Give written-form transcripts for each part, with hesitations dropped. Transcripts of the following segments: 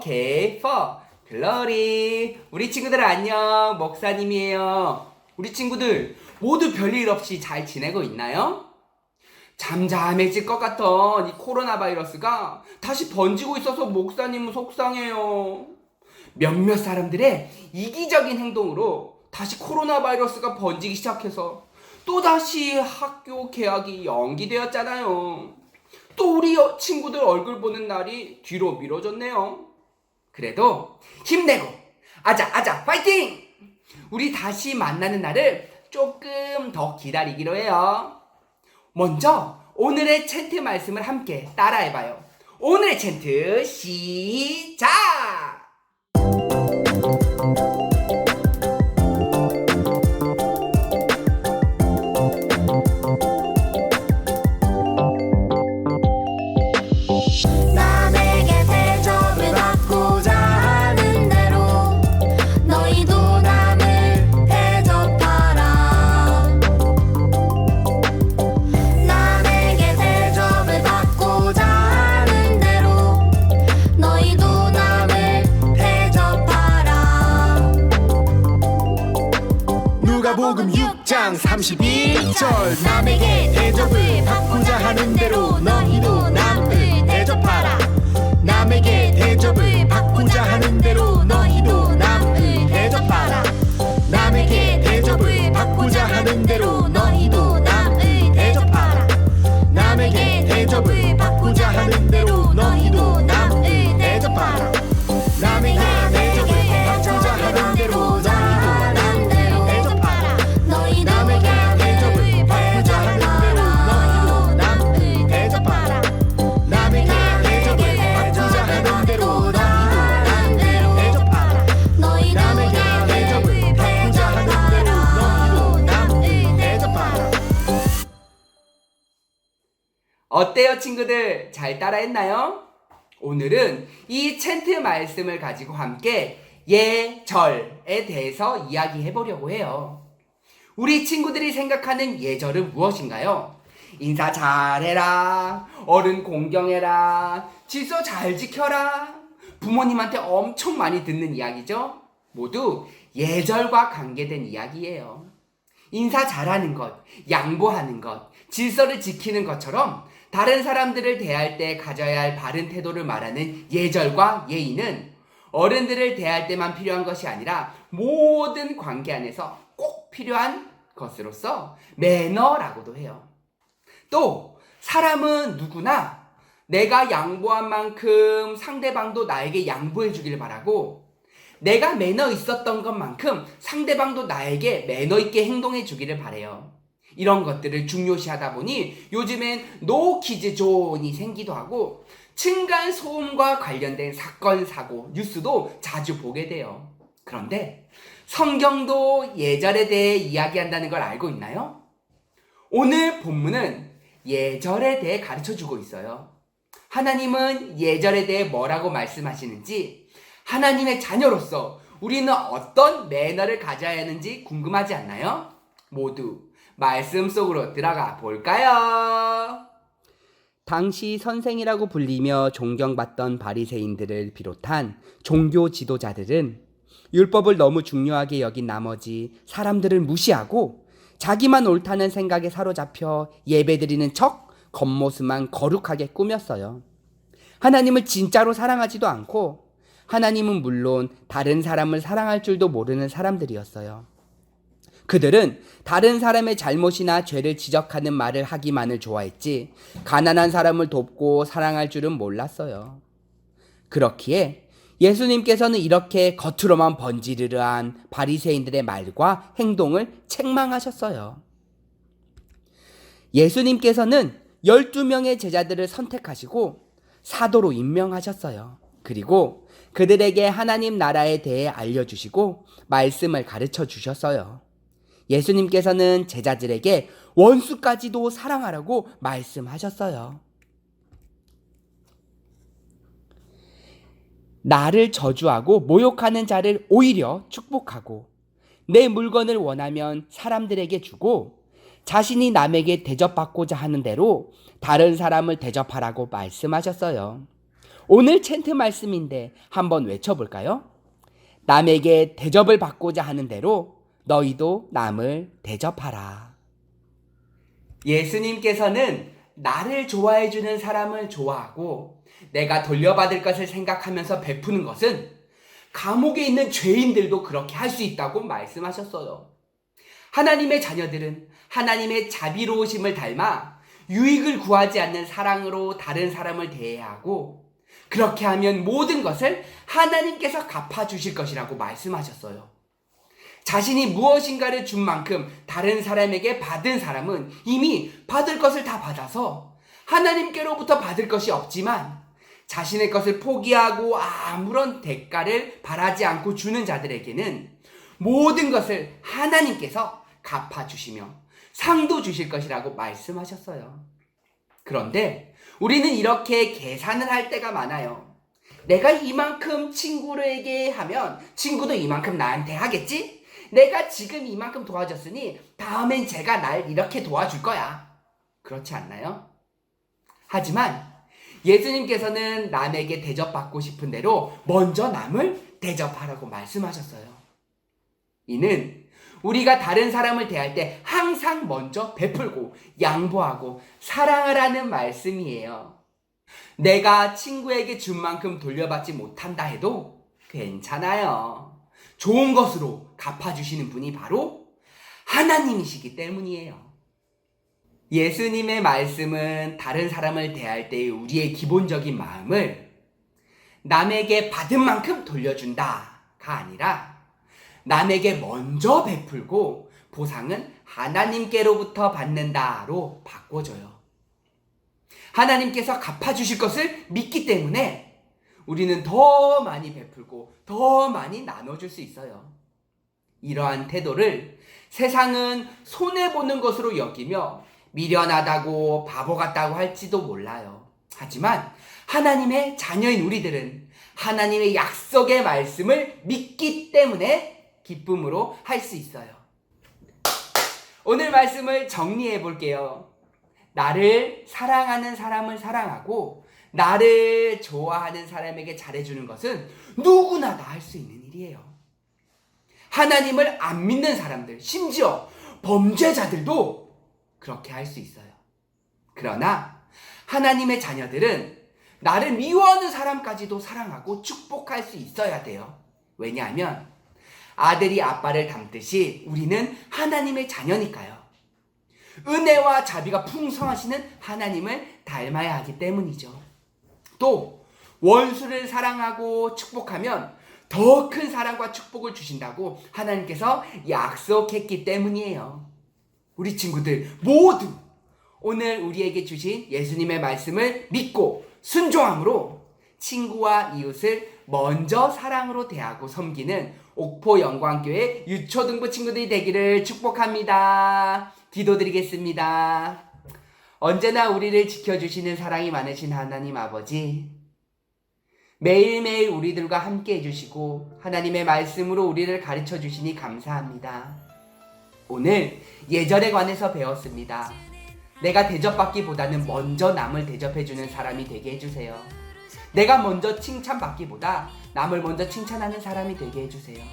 K for Glory. 우리 친구들 안녕. 목사님이에요. 우리 친구들 모두 별일 없이 잘 지내고 있나요? 잠잠해질 것 같던 이 코로나 바이러스가 다시 번지고 있어서 목사님은 속상해요. 몇몇 사람들의 이기적인 행동으로 다시 코로나 바이러스가 번지기 시작해서 또다시 학교 개학이 연기되었잖아요. 또 우리 친구들 얼굴 보는 날이 뒤로 미뤄졌네요. 그래도 힘내고 아자 파이팅! 우리 다시 만나는 날을 조금 더 기다리기로 해요. 먼저 오늘의 챈트 말씀을 함께 따라해봐요. 오늘의 챈트 시작! 남에게 대접을 받고자 하는 대로 너희도 남을 대접하라. 남에게 대접을 받고자 하는 대로 너희도 남을 대접하라. 누가복음 6장 31절 남에게 대접을 받고자 하는 대로 너희도 남을 대접하라. 남에게 대접을 받고자 하는 대로 너희도 남을 대접하라. 남에게 대접을 받고자 하는 대로 너희도 남을 대접하라. 남에게 대접을 받고자 하는 대로 너희도 남을 대접하라. 남에게 대접을 받고자 하는 대로 너희도 남을 대접하라. 남에게 대접을 받고자 하는 대로 너희도 남을 대접하라. 남에게 대접을 받고자 하는 대로 너희도 남을 대접하라. 남에게 대접을 받고자 하는 대로 너희도 남을 대접하라. 어때요, 친구들? 잘 따라했나요? 오늘은 이 챈트 말씀을 가지고 함께 예절에 대해서 이야기해 보려고 해요. 우리 친구들이 생각하는 예절은 무엇인가요? 인사 잘해라, 어른 공경해라, 질서 잘 지켜라, 부모님한테 엄청 많이 듣는 이야기죠? 모두 예절과 관계된 이야기예요. 인사 잘하는 것, 양보하는 것, 질서를 지키는 것처럼 다른 사람들을 대할 때 가져야 할 바른 태도를 말하는 예절과 예의는 어른들을 대할 때만 필요한 것이 아니라 모든 관계 안에서 꼭 필요한 것으로서 매너라고도 해요. 또 사람은 누구나 내가 양보한 만큼 상대방도 나에게 양보해 주길 바라고, 내가 매너 있었던 것만큼 상대방도 나에게 매너 있게 행동해 주기를 바래요. 이런 것들을 중요시하다 보니 요즘엔 노 키즈 존이 생기도 하고 층간 소음과 관련된 사건, 사고, 뉴스도 자주 보게 돼요. 그런데 성경도 예절에 대해 이야기한다는 걸 알고 있나요? 오늘 본문은 예절에 대해 가르쳐주고 있어요. 하나님은 예절에 대해 뭐라고 말씀하시는지, 하나님의 자녀로서 우리는 어떤 매너를 가져야 하는지 궁금하지 않나요? 모두 말씀 속으로 들어가 볼까요? 당시 선생이라고 불리며 존경받던 바리새인들을 비롯한 종교 지도자들은 율법을 너무 중요하게 여긴 나머지 사람들을 무시하고 자기만 옳다는 생각에 사로잡혀 예배드리는 척 겉모습만 거룩하게 꾸몄어요. 하나님을 진짜로 사랑하지도 않고 하나님은 물론 다른 사람을 사랑할 줄도 모르는 사람들이었어요. 그들은 다른 사람의 잘못이나 죄를 지적하는 말을 하기만을 좋아했지 가난한 사람을 돕고 사랑할 줄은 몰랐어요. 그렇기에 예수님께서는 이렇게 겉으로만 번지르르한 바리새인들의 말과 행동을 책망하셨어요. 예수님께서는 12명의 제자들을 선택하시고 사도로 임명하셨어요. 그리고 그들에게 하나님 나라에 대해 알려주시고 말씀을 가르쳐 주셨어요. 예수님께서는 제자들에게 원수까지도 사랑하라고 말씀하셨어요. 나를 저주하고 모욕하는 자를 오히려 축복하고, 내 물건을 원하면 사람들에게 주고, 자신이 남에게 대접받고자 하는 대로 다른 사람을 대접하라고 말씀하셨어요. 오늘 챈트 말씀인데 한번 외쳐볼까요? 남에게 대접을 받고자 하는 대로 너희도 남을 대접하라. 예수님께서는 나를 좋아해주는 사람을 좋아하고 내가 돌려받을 것을 생각하면서 베푸는 것은 감옥에 있는 죄인들도 그렇게 할 수 있다고 말씀하셨어요. 하나님의 자녀들은 하나님의 자비로우심을 닮아 유익을 구하지 않는 사랑으로 다른 사람을 대해야 하고 그렇게 하면 모든 것을 하나님께서 갚아주실 것이라고 말씀하셨어요. 자신이 무엇인가를 준 만큼 다른 사람에게 받은 사람은 이미 받을 것을 다 받아서 하나님께로부터 받을 것이 없지만 자신의 것을 포기하고 아무런 대가를 바라지 않고 주는 자들에게는 모든 것을 하나님께서 갚아주시며 상도 주실 것이라고 말씀하셨어요. 그런데 우리는 이렇게 계산을 할 때가 많아요. 내가 이만큼 친구에게 하면 친구도 이만큼 나한테 하겠지? 내가 지금 이만큼 도와줬으니 다음엔 제가 날 이렇게 도와줄 거야. 그렇지 않나요? 하지만 예수님께서는 남에게 대접받고 싶은 대로 먼저 남을 대접하라고 말씀하셨어요. 이는 우리가 다른 사람을 대할 때 항상 먼저 베풀고 양보하고 사랑하라는 말씀이에요. 내가 친구에게 준 만큼 돌려받지 못한다 해도 괜찮아요. 좋은 것으로 갚아주시는 분이 바로 하나님이시기 때문이에요. 예수님의 말씀은 다른 사람을 대할 때의 우리의 기본적인 마음을 남에게 받은 만큼 돌려준다가 아니라 남에게 먼저 베풀고 보상은 하나님께로부터 받는다로 바꿔줘요. 하나님께서 갚아주실 것을 믿기 때문에 우리는 더 많이 베풀고 더 많이 나눠줄 수 있어요. 이러한 태도를 세상은 손해보는 것으로 여기며 미련하다고 바보 같다고 할지도 몰라요. 하지만 하나님의 자녀인 우리들은 하나님의 약속의 말씀을 믿기 때문에 기쁨으로 할 수 있어요. 오늘 말씀을 정리해 볼게요. 나를 사랑하는 사람을 사랑하고 나를 좋아하는 사람에게 잘해주는 것은 누구나 다 할 수 있는 일이에요. 하나님을 안 믿는 사람들, 심지어 범죄자들도 그렇게 할 수 있어요. 그러나 하나님의 자녀들은 나를 미워하는 사람까지도 사랑하고 축복할 수 있어야 돼요. 왜냐하면 아들이 아빠를 닮듯이 우리는 하나님의 자녀니까요. 은혜와 자비가 풍성하시는 하나님을 닮아야 하기 때문이죠. 또 원수를 사랑하고 축복하면 더 큰 사랑과 축복을 주신다고 하나님께서 약속했기 때문이에요. 우리 친구들 모두 오늘 우리에게 주신 예수님의 말씀을 믿고 순종함으로 친구와 이웃을 먼저 사랑으로 대하고 섬기는 옥포 영광교회 유초등부 친구들이 되기를 축복합니다. 기도드리겠습니다. 언제나 우리를 지켜주시는 사랑이 많으신 하나님 아버지, 매일매일 우리들과 함께 해주시고 하나님의 말씀으로 우리를 가르쳐 주시니 감사합니다. 오늘 예절에 관해서 배웠습니다. 내가 대접받기보다는 먼저 남을 대접해주는 사람이 되게 해주세요. 내가 먼저 칭찬받기보다 남을 먼저 칭찬하는 사람이 되게 해주세요.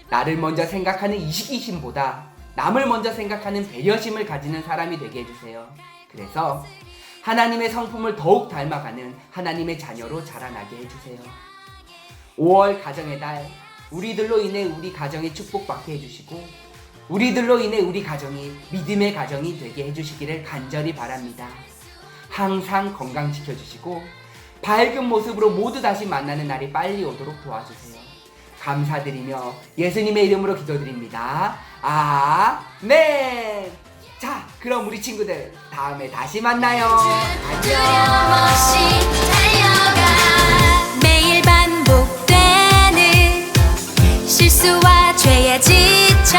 나를 먼저 생각하는 이기심보다 남을 먼저 생각하는 배려심을 가지는 사람이 되게 해주세요. 그래서 하나님의 성품을 더욱 닮아가는 하나님의 자녀로 자라나게 해주세요. 5월 가정의 달, 우리들로 인해 우리 가정이 축복받게 해주시고 우리들로 인해 우리 가정이 믿음의 가정이 되게 해주시기를 간절히 바랍니다. 항상 건강 지켜주시고 밝은 모습으로 모두 다시 만나는 날이 빨리 오도록 도와주세요. 감사드리며 예수님의 이름으로 기도드립니다. 아멘. 자, 그럼 우리 친구들 다음에 다시 만나요. 두려움 없이 달려가 매일 반복되는 실수와 죄에 지쳐